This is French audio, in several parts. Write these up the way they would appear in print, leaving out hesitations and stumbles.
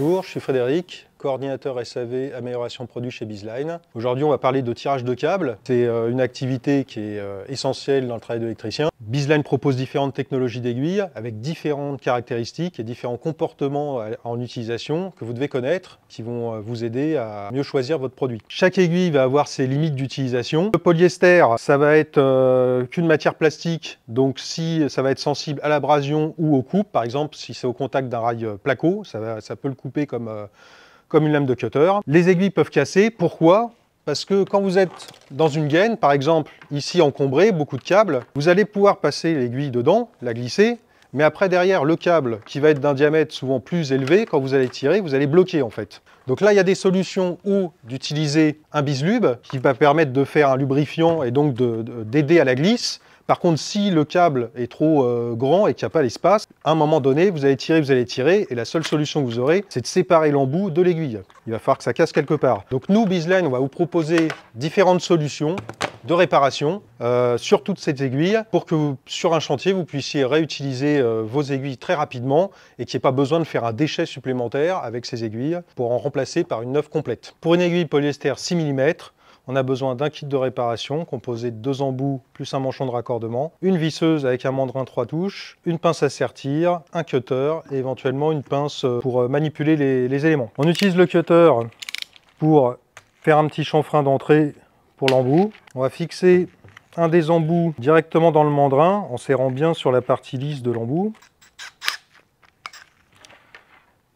Bonjour, je suis Frédéric, coordinateur SAV amélioration produit chez Bizline. Aujourd'hui, on va parler de tirage de câbles. C'est une activité qui est essentielle dans le travail de l'électricien. Bizline propose différentes technologies d'aiguilles avec différentes caractéristiques et différents comportements en utilisation que vous devez connaître, qui vont vous aider à mieux choisir votre produit. Chaque aiguille va avoir ses limites d'utilisation. Le polyester, ça va être qu'une matière plastique, donc si ça va être sensible à l'abrasion ou aux coupes, par exemple, si c'est au contact d'un rail placo, ça peut le couper comme une lame de cutter. Les aiguilles peuvent casser. Pourquoi? Parce que quand vous êtes dans une gaine, par exemple ici encombré, beaucoup de câbles, vous allez pouvoir passer l'aiguille dedans, la glisser, mais après derrière le câble qui va être d'un diamètre souvent plus élevé, quand vous allez tirer, vous allez bloquer en fait. Donc là il y a des solutions ou d'utiliser un bislube qui va permettre de faire un lubrifiant et donc d'aider à la glisse. Par contre, si le câble est trop grand et qu'il n'y a pas l'espace, à un moment donné, vous allez tirer, et la seule solution que vous aurez, c'est de séparer l'embout de l'aiguille. Il va falloir que ça casse quelque part. Donc nous, Bizline, on va vous proposer différentes solutions de réparation sur toutes ces aiguilles pour que sur un chantier, vous puissiez réutiliser vos aiguilles très rapidement et qu'il n'y ait pas besoin de faire un déchet supplémentaire avec ces aiguilles pour en remplacer par une neuve complète. Pour une aiguille polyester 6 mm, on a besoin d'un kit de réparation composé de 2 embouts plus un manchon de raccordement, une visseuse avec un mandrin 3 touches, une pince à sertir, un cutter et éventuellement une pince pour manipuler les éléments. On utilise le cutter pour faire un petit chanfrein d'entrée pour l'embout. On va fixer un des embouts directement dans le mandrin en serrant bien sur la partie lisse de l'embout.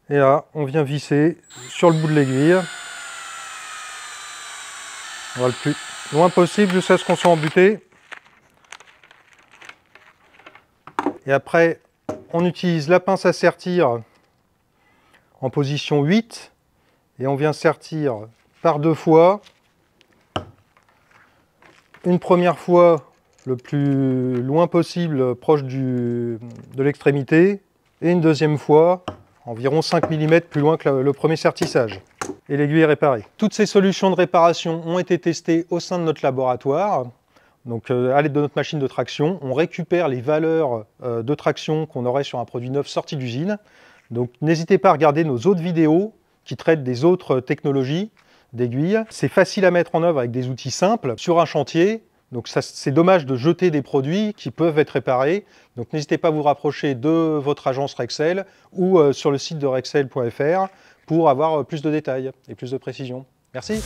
Et là, on vient visser sur le bout de l'aiguille. On va le plus loin possible jusqu'à ce qu'on soit embuté. Et après, on utilise la pince à sertir en position 8 et on vient sertir par 2 fois. Une première fois le plus loin possible, proche de l'extrémité, et une deuxième fois environ 5 mm plus loin que le premier sertissage. Et l'aiguille est réparée. Toutes ces solutions de réparation ont été testées au sein de notre laboratoire. Donc à l'aide de notre machine de traction, on récupère les valeurs de traction qu'on aurait sur un produit neuf sorti d'usine. Donc n'hésitez pas à regarder nos autres vidéos qui traitent des autres technologies d'aiguilles. C'est facile à mettre en œuvre avec des outils simples sur un chantier. Donc c'est dommage de jeter des produits qui peuvent être réparés. Donc n'hésitez pas à vous rapprocher de votre agence Rexel ou sur le site de rexel.fr pour avoir plus de détails et plus de précision. Merci.